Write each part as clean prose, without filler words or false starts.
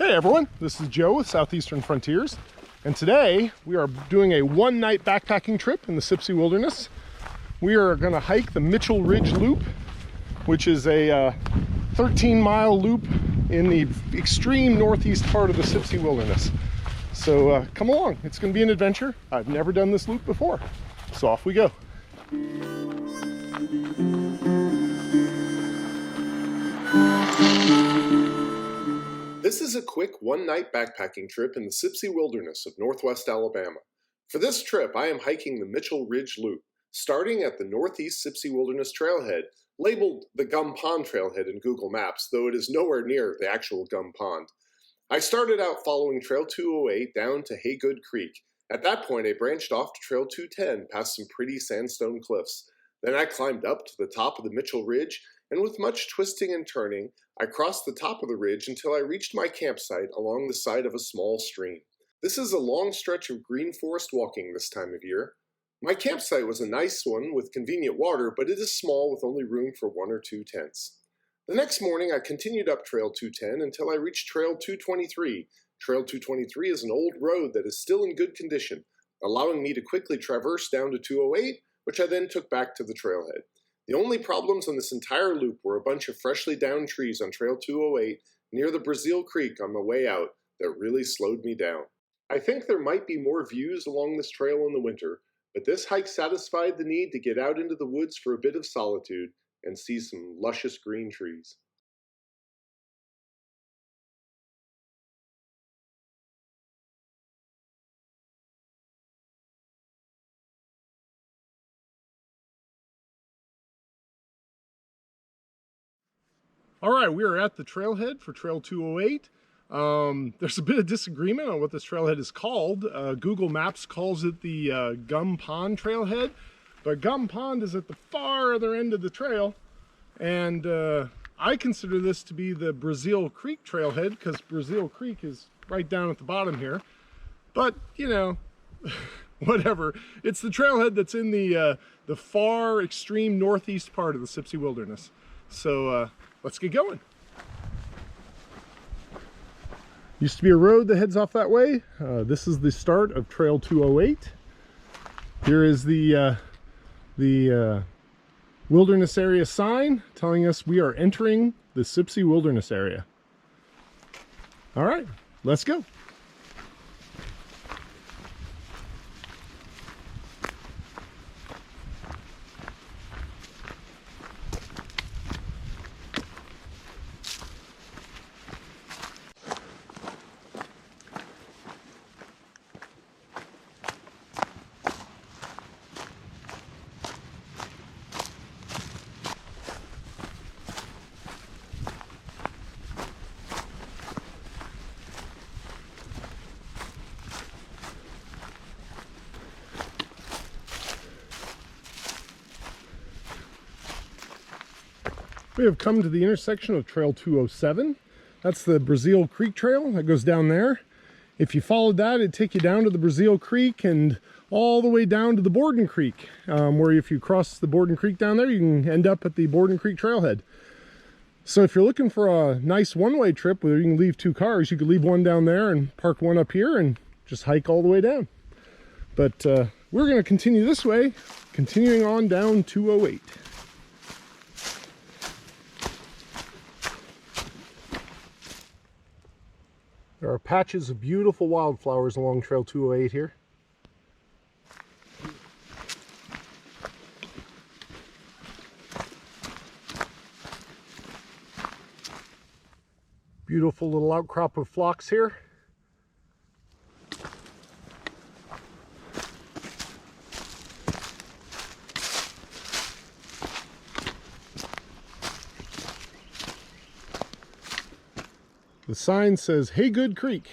Hey everyone, this is Joe with Southeastern Frontiers, and today we are doing a one-night backpacking trip in the Sipsey Wilderness. We are going to hike the Mitchell Ridge Loop, which is a 13-mile loop in the extreme northeast part of the Sipsey Wilderness. So come along, it's going to be an adventure. I've never done this loop before, so off we go. This is a quick one-night backpacking trip in the Sipsey Wilderness of northwest Alabama. For this trip, I am hiking the Mitchell Ridge Loop, starting at the Northeast Sipsey Wilderness Trailhead, labeled the Pond Trailhead in Google Maps, though it is nowhere near the actual Gum Pond. I started out following Trail 208 down to Haygood Creek. At that point, I branched off to Trail 210 past some pretty sandstone cliffs. Then I climbed up to the top of the Mitchell Ridge, and with much twisting and turning, I crossed the top of the ridge until I reached my campsite along the side of a small stream. This is a long stretch of green forest walking this time of year. My campsite was a nice one with convenient water, but it is small with only room for 1 or 2 tents. The next morning I continued up Trail 210 until I reached Trail 223. Trail 223 is an old road that is still in good condition, allowing me to quickly traverse down to 208, which I then took back to the trailhead. The only problems on this entire loop were a bunch of freshly downed trees on Trail 208 near the Brazil Creek on my way out that really slowed me down. I think there might be more views along this trail in the winter, but this hike satisfied the need to get out into the woods for a bit of solitude and see some luscious green trees. All right, we are at the trailhead for Trail 208. There's a bit of disagreement on what this trailhead is called. Google Maps calls it the Gum Pond Trailhead, but Gum Pond is at the far other end of the trail, and I consider this to be the Brazil Creek Trailhead because Brazil Creek is right down at the bottom here. But, you know, whatever. It's the trailhead that's in the far extreme northeast part of the Sipsey Wilderness. So let's get going. Used to be a road that heads off that way. This is the start of Trail 208. Here is the wilderness area sign telling us we are entering the Sipsey Wilderness area. All right, let's go. We have come to the intersection of Trail 207. That's the Brazil Creek Trail that goes down there. If you followed that, it'd take you down to the Brazil Creek and all the way down to the Borden Creek, where if you cross the Borden Creek down there, you can end up at the Borden Creek Trailhead. So if you're looking for a nice one-way trip where you can leave 2 cars, you could leave one down there and park one up here and just hike all the way down. But we're going to continue this way, continuing on down 208. There are patches of beautiful wildflowers along Trail 208 here. Beautiful little outcrop of phlox here. The sign says Hagood Creek.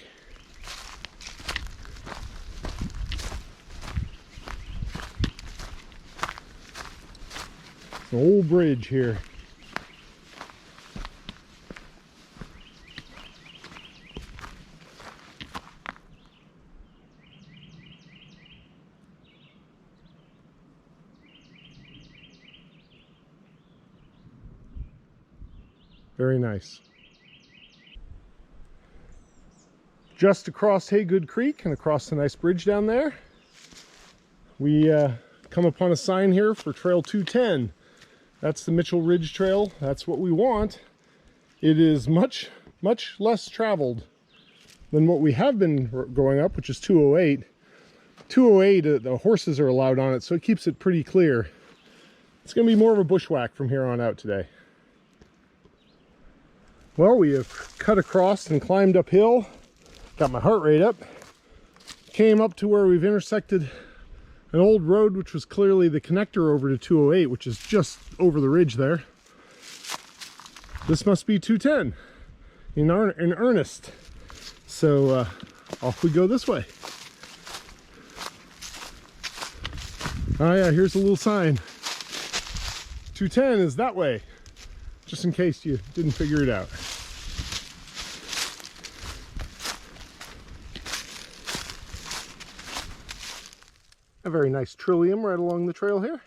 An old bridge here. Very nice. Just across Hagood Creek and across the nice bridge down there, we come upon a sign here for Trail 210. That's the Mitchell Ridge Trail. That's what we want. It is much less traveled than what we have been going up, which is 208. 208, the horses are allowed on it, so it keeps it pretty clear. It's going to be more of a bushwhack from here on out today. Well, we have cut across and climbed uphill. Got my heart rate up. Came up to where we've intersected an old road, which was clearly the connector over to 208, which is just over the ridge there. This must be 210 in earnest. So off we go this way. Oh yeah, here's a little sign. 210 is that way, just in case you didn't figure it out. A very nice trillium right along the trail here.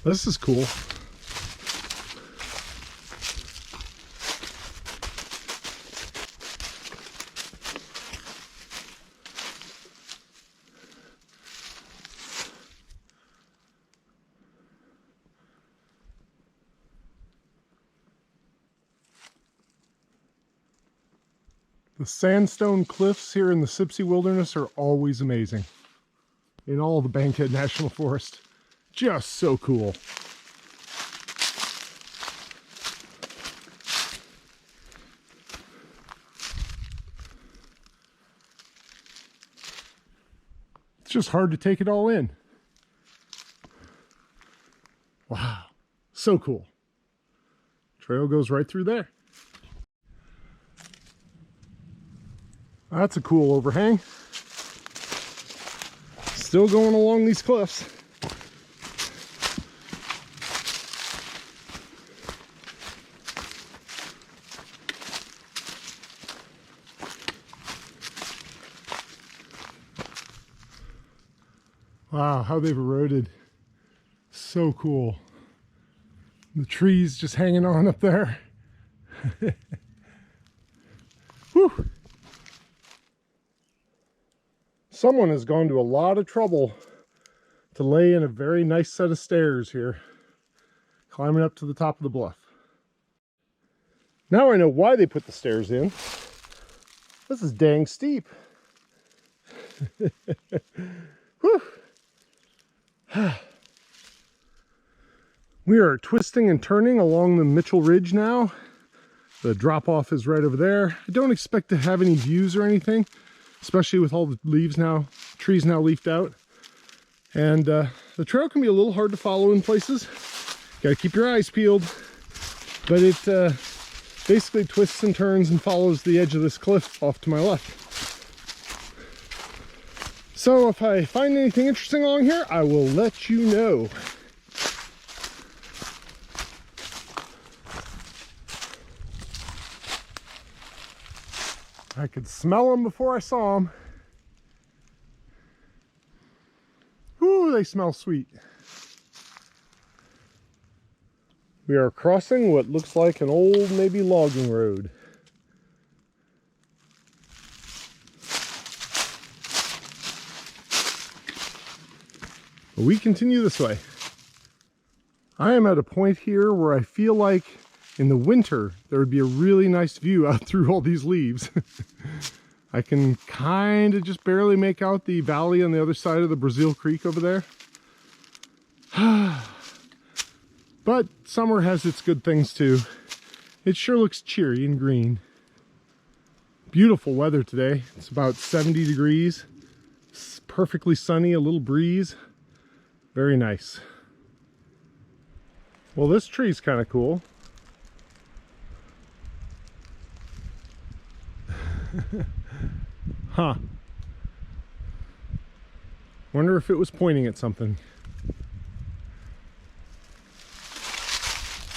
This is cool. The sandstone cliffs here in the Sipsey Wilderness are always amazing. In all the Bankhead National Forest. Just so cool. It's just hard to take it all in. Wow, so cool. Trail goes right through there. That's a cool overhang. Still going along these cliffs. Wow, how they've eroded. So cool. The trees just hanging on up there. Whew. Someone has gone to a lot of trouble to lay in a very nice set of stairs here, climbing up to the top of the bluff. Now I know why they put the stairs in. This is dang steep. Whew. We are twisting and turning along the Mitchell Ridge now. The drop off is right over there. I don't expect to have any views or anything, especially with all the leaves now, trees now leafed out. And the trail can be a little hard to follow in places. Got to keep your eyes peeled. But it basically twists and turns and follows the edge of this cliff off to my left. So if I find anything interesting along here, I will let you know. I could smell them before I saw them. Ooh, they smell sweet. We are crossing what looks like an old, maybe logging road. But we continue this way. I am at a point here where I feel like in the winter there would be a really nice view out through all these leaves. I can kind of just barely make out the valley on the other side of the Brazil Creek over there. But summer has its good things too. It sure looks cheery and green. Beautiful weather today. It's about 70 degrees. It's perfectly sunny, a little breeze. Very nice. Well, this tree's kind of cool. Huh. Wonder if it was pointing at something.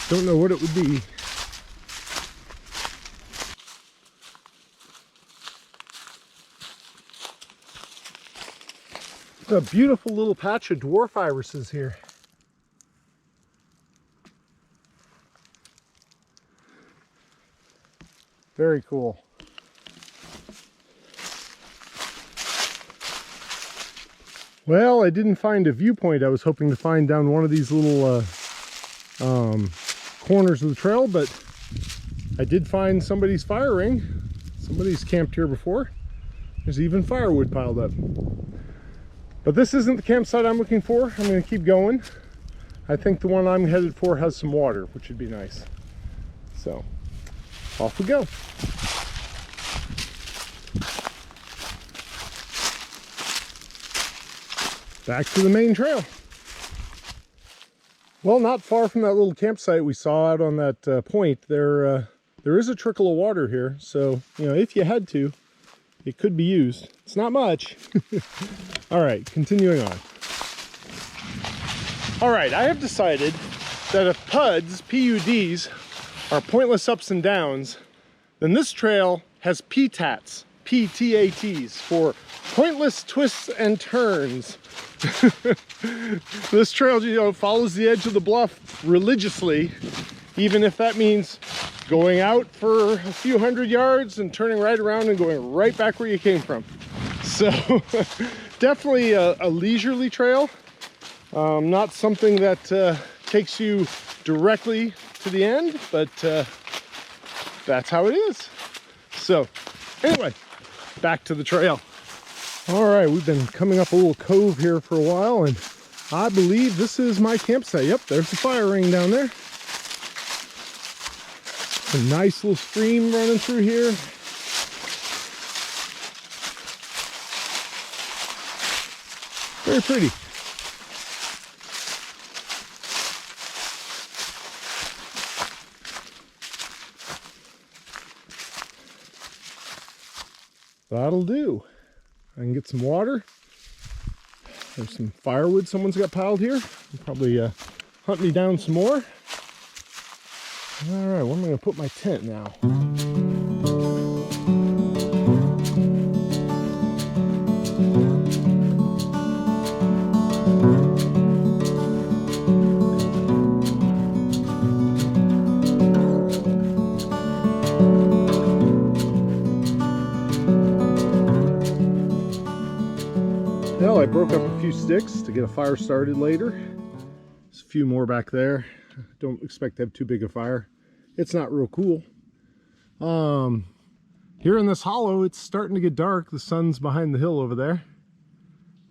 Don't know what it would be. A beautiful little patch of dwarf irises here. Very cool. Well, I didn't find a viewpoint I was hoping to find down one of these little corners of the trail, but I did find somebody's fire ring. Somebody's camped here before. There's even firewood piled up. But this isn't the campsite I'm looking for. I'm going to keep going. I think the one I'm headed for has some water, which would be nice. So, off we go. Back to the main trail. Well, not far from that little campsite we saw out on that point, there is a trickle of water here. So, you know, if you had to, it could be used. It's not much. All right, continuing on. All right, I have decided that if PUDs, P-U-Ds, are pointless ups and downs, then this trail has PTATs, P-T-A-Ts, for pointless twists and turns. This trail, you know, follows the edge of the bluff religiously, even if that means going out for a few hundred yards and turning right around and going right back where you came from. So definitely a leisurely trail, not something that takes you directly to the end, but that's how it is. So anyway, back to the trail. All right, we've been coming up a little cove here for a while, and I believe this is my campsite. Yep, there's the fire ring down there. A nice little stream running through here. Very pretty. That'll do. I can get some water. There's some firewood someone's got piled here. I'll probably hunt me down some more. All right, where am I going to put my tent now? Well, I broke up a few sticks to get a fire started later. There's a few more back there. Don't expect to have too big a fire. It's not real cool. Here in this hollow, it's starting to get dark. The sun's behind the hill over there.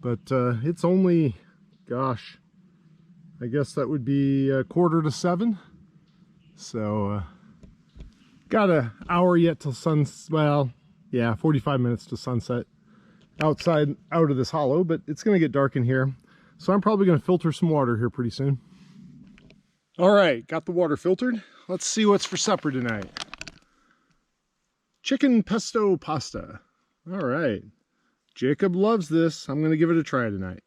But it's only, gosh, I guess that would be 6:45. So got an hour yet till sunset. Well, yeah, 45 minutes to sunset out of this hollow, but it's going to get dark in here. So I'm probably going to filter some water here pretty soon. All right, got the water filtered. Let's see what's for supper tonight. Chicken pesto pasta. All right. Jacob loves this. I'm going to give it a try tonight.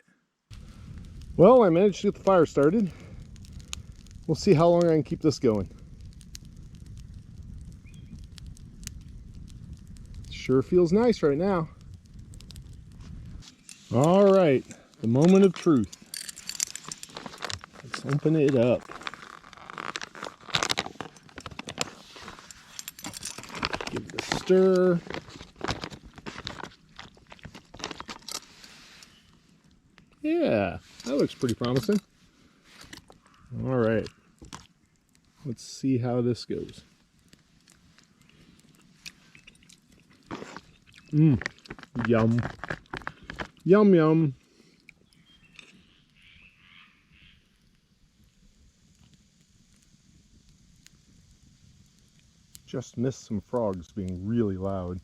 Well, I managed to get the fire started. We'll see how long I can keep this going. Sure feels nice right now. All right, the moment of truth. Let's open it up. Give it a stir. Yeah, that looks pretty promising. All right, let's see how this goes. Yum. Yum, yum. Just missed some frogs being really loud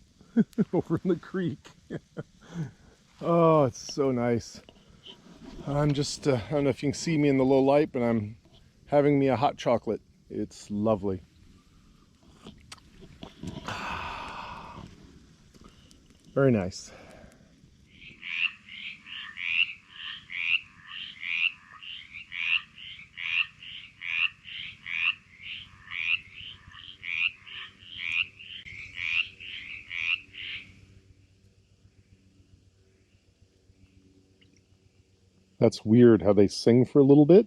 over in the creek. Oh, it's so nice. I'm just, I don't know if you can see me in the low light, but I'm having me a hot chocolate. It's lovely. Very nice. That's weird how they sing for a little bit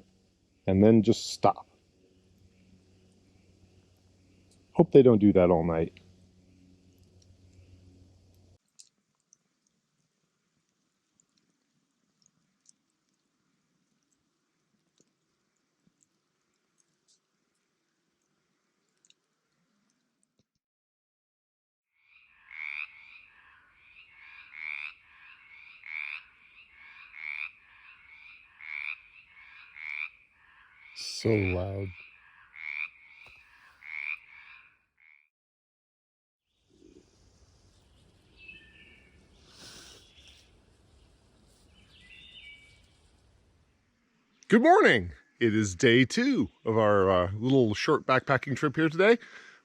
and then just stop. Hope they don't do that all night. So loud. Good morning. It is day 2 of our little short backpacking trip here today.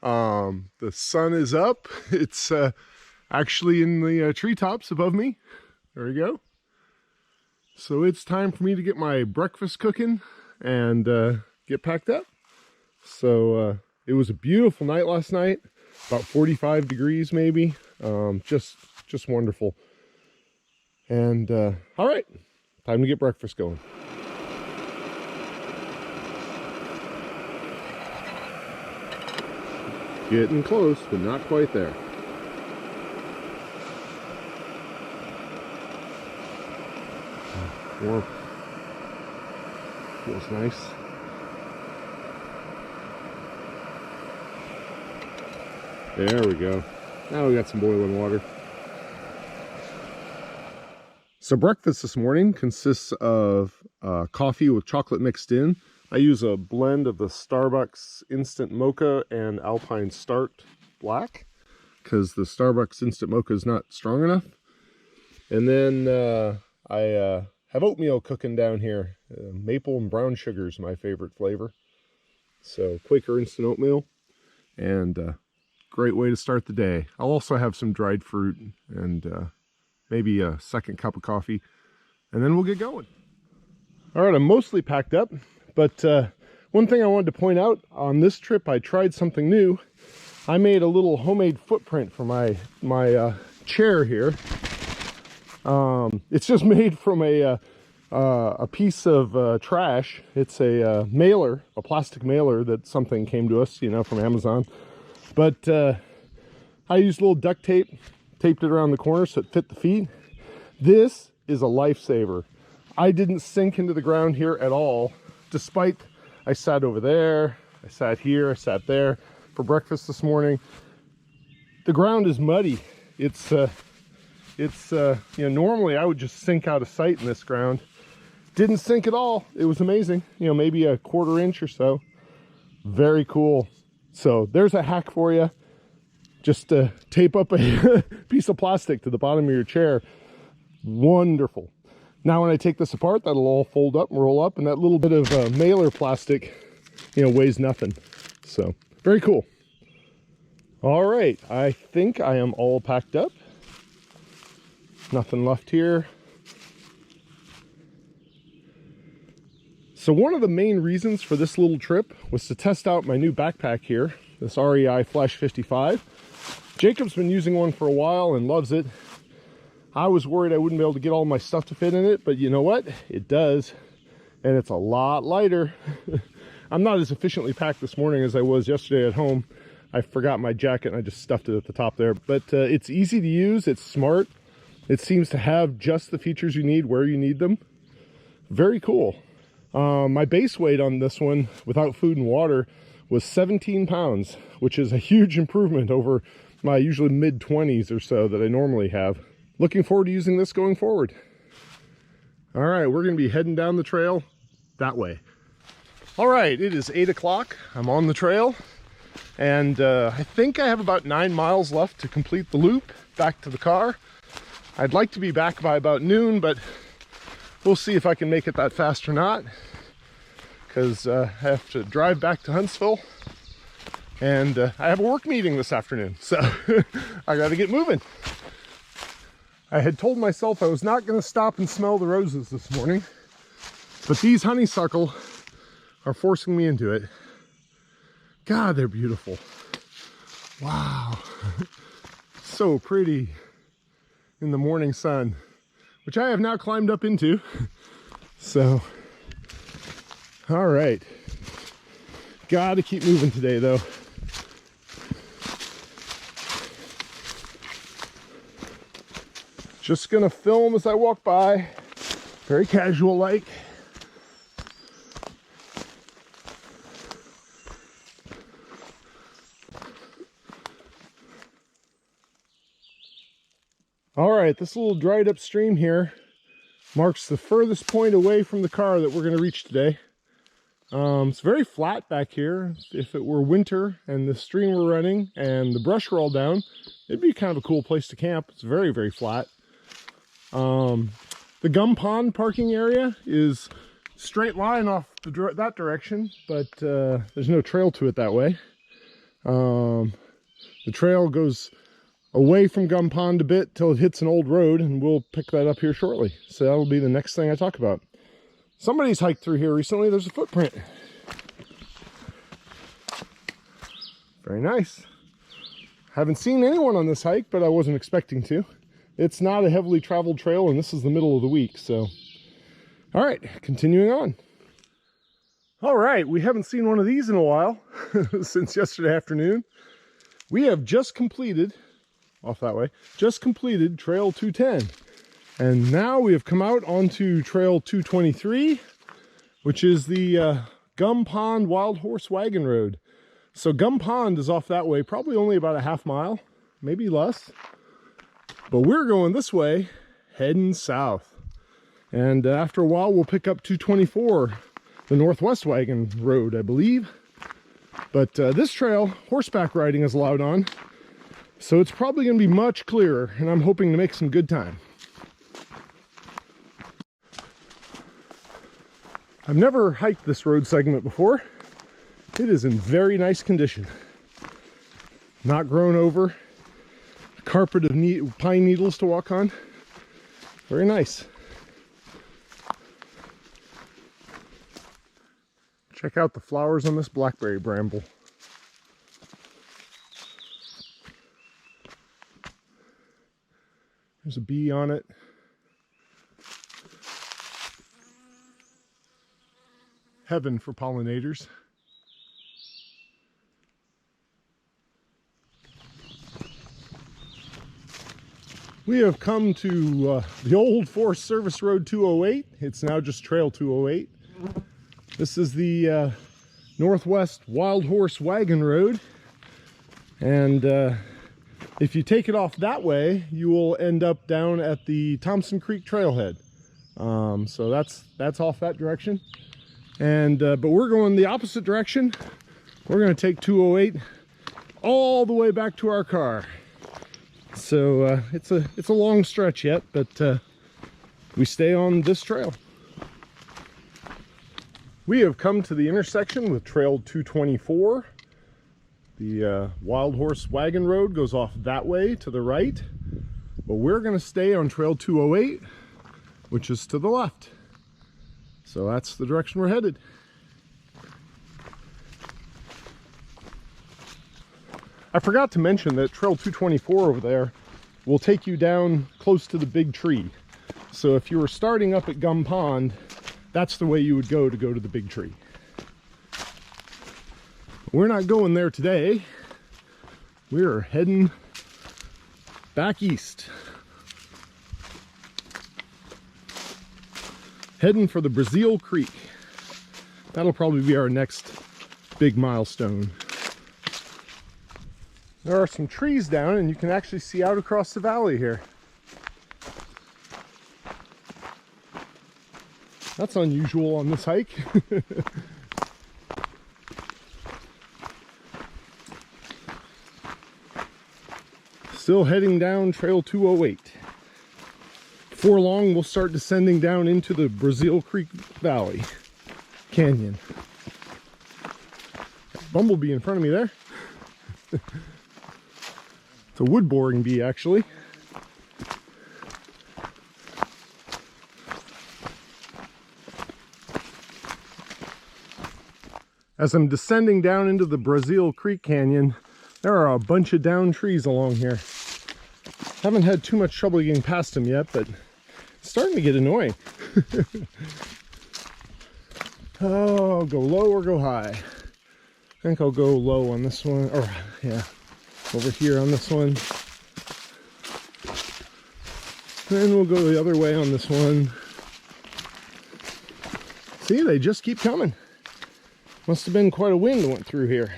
The sun is up. It's actually in the treetops above me. There we go. So it's time for me to get my breakfast cooking and get packed up. So it was a beautiful night last night, about 45 degrees maybe. Just wonderful. And all right, time to get breakfast going. Getting close, but not quite there. Warm. Feels nice. There we go. Now we got some boiling water. So breakfast this morning consists of coffee with chocolate mixed in. I use a blend of the Starbucks Instant Mocha and Alpine Start Black because the Starbucks Instant Mocha is not strong enough. And then I have oatmeal cooking down here. Maple and brown sugar is my favorite flavor. So Quaker instant oatmeal, and great way to start the day. I'll also have some dried fruit and maybe a second cup of coffee, and then we'll get going. All right, I'm mostly packed up, but one thing I wanted to point out on this trip, I tried something new. I made a little homemade footprint for my chair here. It's just made from a piece of trash. It's a mailer, a plastic mailer that something came to us, from Amazon. But I used a little duct tape, taped it around the corner so it fit the feet. This is a lifesaver. I didn't sink into the ground here at all, despite I sat over there, I sat here, I sat there for breakfast this morning. The ground is muddy. It's normally I would just sink out of sight in this ground. Didn't sink at all. It was amazing. Maybe a quarter inch or so. Very cool. So there's a hack for you. Just tape up a piece of plastic to the bottom of your chair. Wonderful. Now when I take this apart, that'll all fold up and roll up, and that little bit of mailer plastic, weighs nothing. So very cool. All right, I think I am all packed up. Nothing left here. So one of the main reasons for this little trip was to test out my new backpack here, this REI Flash 55. Jacob's been using one for a while and loves it. I was worried I wouldn't be able to get all my stuff to fit in it, but you know what? It does, and it's a lot lighter. I'm not as efficiently packed this morning as I was yesterday at home. I forgot my jacket and I just stuffed it at the top there, but it's easy to use, it's smart. It seems to have just the features you need where you need them. Very cool. My base weight on this one, without food and water, was 17 pounds, which is a huge improvement over my usually mid-20s or so that I normally have. Looking forward to using this going forward. All right, we're going to be heading down the trail that way. All right, it is 8 o'clock. I'm on the trail, and I think I have about 9 miles left to complete the loop back to the car. I'd like to be back by about noon, but we'll see if I can make it that fast or not, because I have to drive back to Huntsville, and I have a work meeting this afternoon, so I got to get moving. I had told myself I was not going to stop and smell the roses this morning, but these honeysuckle are forcing me into it. God, they're beautiful. Wow. So pretty in the morning sun, which I have now climbed up into. So, all right. Gotta keep moving today, though. Just gonna film as I walk by, very casual like. All right, this little dried up stream here marks the furthest point away from the car that we're gonna reach today. It's very flat back here. If it were winter and the stream were running and the brush were all down, it'd be kind of a cool place to camp. It's very, very flat. The Gum Pond parking area is straight line off that direction, but there's no trail to it that way. The trail goes away from Gum Pond a bit till it hits an old road, and we'll pick that up here shortly. So that'll be the next thing I talk about. Somebody's hiked through here recently. There's a footprint. Very nice. Haven't seen anyone on this hike, but I wasn't expecting to. It's not a heavily traveled trail, and this is the middle of the week, so. All right, continuing on. All right, we haven't seen one of these in a while, since yesterday afternoon. We have just completed, off that way, just completed Trail 210. And now we have come out onto Trail 223, which is the Gum Pond Wild Horse Wagon Road. So Gum Pond is off that way, probably only about a half mile, maybe less. But we're going this way, heading south. And after a while, we'll pick up 224, the Northwest Wagon Road, I believe. But this trail, horseback riding is allowed on. So it's probably going to be much clearer, and I'm hoping to make some good time. I've never hiked this road segment before. It is in very nice condition. Not grown over. Carpet of pine needles to walk on. Very nice. Check out the flowers on this blackberry bramble. There's a bee on it. Heaven for pollinators. We have come to the old Forest Service Road 208. It's now just Trail 208. This is the Northwest Wild Horse Wagon Road. And if you take it off that way, you will end up down at the Thompson Creek Trailhead. So that's off that direction. And but we're going the opposite direction. We're going to take 208 all the way back to our car. So it's a long stretch yet, but we stay on this trail. We have come to the intersection with Trail 224. The Wild Horse Wagon Road goes off that way to the right, but we're going to stay on Trail 208, which is to the left. So that's the direction we're headed. I forgot to mention that Trail 224 over there will take you down close to the big tree. So if you were starting up at Gum Pond, that's the way you would go to the big tree. We're not going there today. We're heading back east. Heading for the Brazil Creek. That'll probably be our next big milestone. There are some trees down, and you can actually see out across the valley here. That's unusual on this hike. Still heading down Trail 208. Before long, we'll start descending down into the Brazil Creek Valley Canyon. Bumblebee in front of me there. It's a wood boring bee, actually. As I'm descending down into the Brazil Creek Canyon, there are a bunch of down trees along here. Haven't had too much trouble getting past them yet, but it's starting to get annoying. Oh, go low or go high. I think I'll go low on this one, or yeah, over here on this one. Then we'll go the other way on this one. See, they just keep coming. Must have been quite a wind that went through here.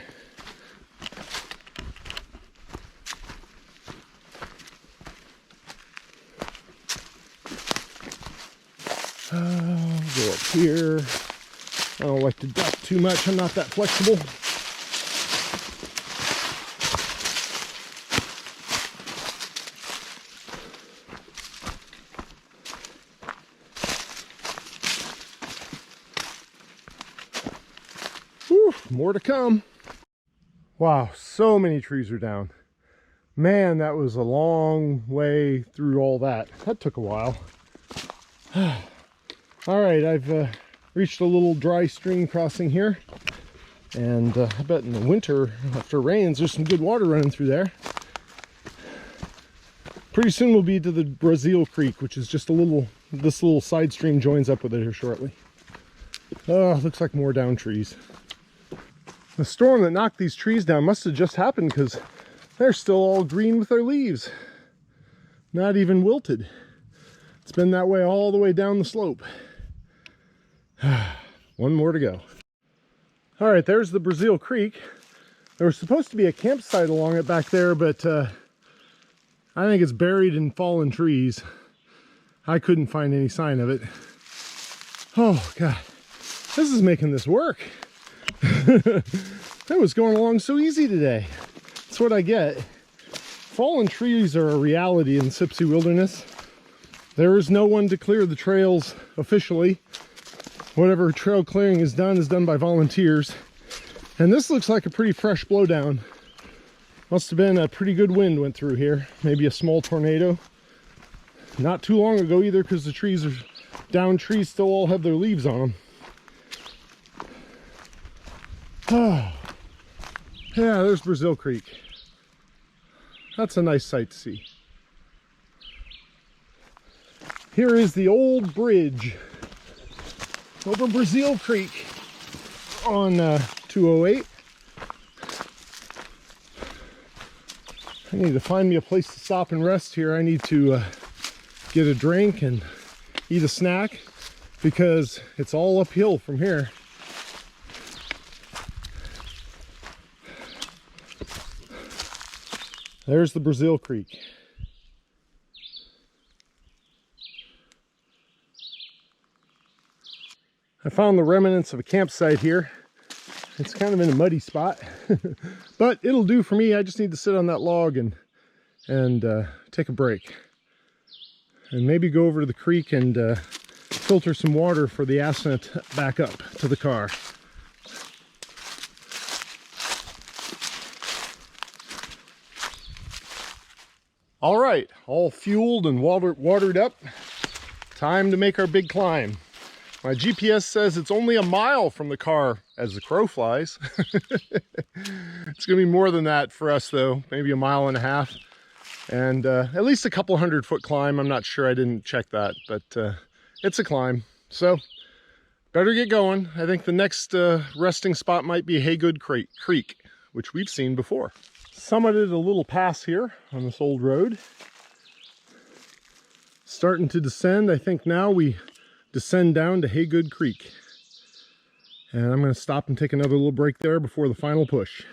Go up here. I don't like to duck too much. I'm not that flexible. Whew, more to come. Wow, so many trees are down. Man, that was a long way through all that. That took a while. All right, I've reached a little dry stream crossing here. And I bet in the winter, after rains, there's some good water running through there. Pretty soon we'll be to the Brazil Creek, which is just a little, this little side stream joins up with it here shortly. Oh, looks like more down trees. The storm that knocked these trees down must have just happened because they're still all green with their leaves. Not even wilted. It's been that way all the way down the slope. One more to go. All right, there's the Brazil Creek. There was supposed to be a campsite along it back there, but I think it's buried in fallen trees. I couldn't find any sign of it. Oh God, this is making this work. That was going along so easy today. That's what I get. Fallen trees are a reality in the Sipsey Wilderness. There is no one to clear the trails officially. Whatever trail clearing is done by volunteers. And this looks like a pretty fresh blowdown. Must have been a pretty good wind went through here. Maybe a small tornado. Not too long ago either, because the trees are down. Trees still all have their leaves on them. Oh, yeah, there's Brazil Creek. That's a nice sight to see. Here is the old bridge over Brazil Creek on 208. I need to find me a place to stop and rest here. I need to get a drink and eat a snack because it's all uphill from here. There's the Brazil Creek. I found the remnants of a campsite here. It's kind of in a muddy spot, but it'll do for me. I just need to sit on that log and take a break. And maybe go over to the creek and filter some water for the ascent back up to the car. All right, all fueled and watered up. Time to make our big climb. My GPS says it's only a mile from the car as the crow flies. It's gonna be more than that for us though, maybe a mile and a half. And at least a couple 100-foot climb. I'm not sure, I didn't check that, but it's a climb. So better get going. I think the next resting spot might be Hagood Creek, which we've seen before. Summited a little pass here on this old road. Starting to descend. I think now we descend down to Hagood Creek. And I'm going to stop and take another little break there before the final push.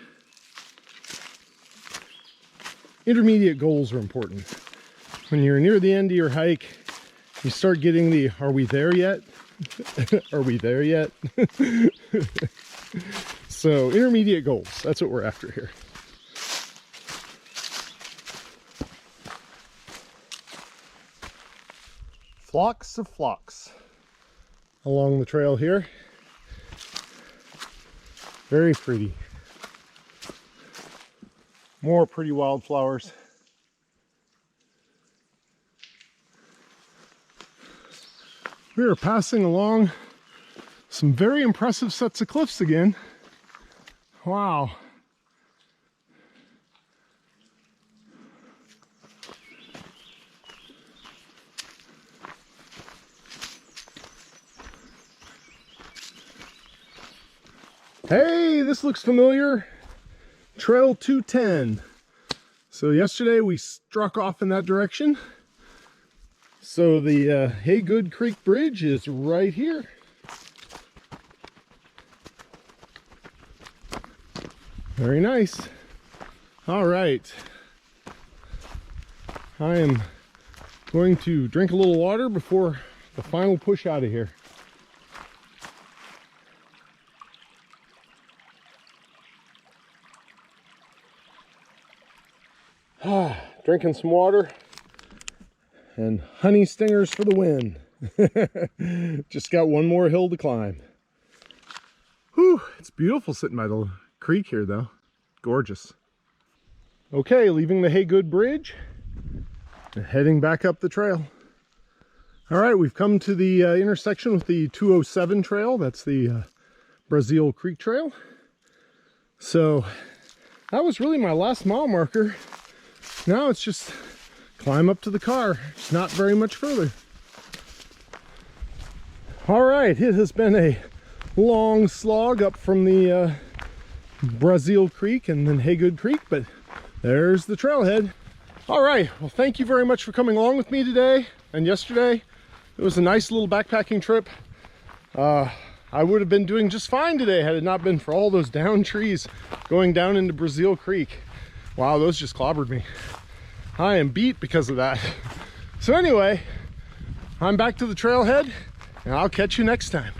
Intermediate goals are important. When you're near the end of your hike, you start getting the, are we there yet? Are we there yet? So intermediate goals, that's what we're after here. Flocks of phlox along the trail here. Very pretty. More pretty wildflowers. We are passing along some very impressive sets of cliffs again. Wow. Hey, this looks familiar. Trail 210. So yesterday we struck off in that direction. So the Hagood Creek Bridge is right here. Very nice. All right. I am going to drink a little water before the final push out of here. Drinking some water and honey stingers for the win. Just got one more hill to climb. Whew, it's beautiful sitting by the creek here though. Gorgeous. Okay, leaving the Haygood Bridge and heading back up the trail. All right, we've come to the intersection with the 207 trail. That's the Brazil Creek Trail. So that was really my last mile marker. Now it's just climb up to the car. It's not very much further. All right, it has been a long slog up from the Brazil Creek and then Haygood Creek, but there's the trailhead. All right, well, thank you very much for coming along with me today and yesterday. It was a nice little backpacking trip. I would have been doing just fine today had it not been for all those down trees going down into Brazil Creek. Wow, those just clobbered me. I am beat because of that. So anyway, I'm back to the trailhead and I'll catch you next time.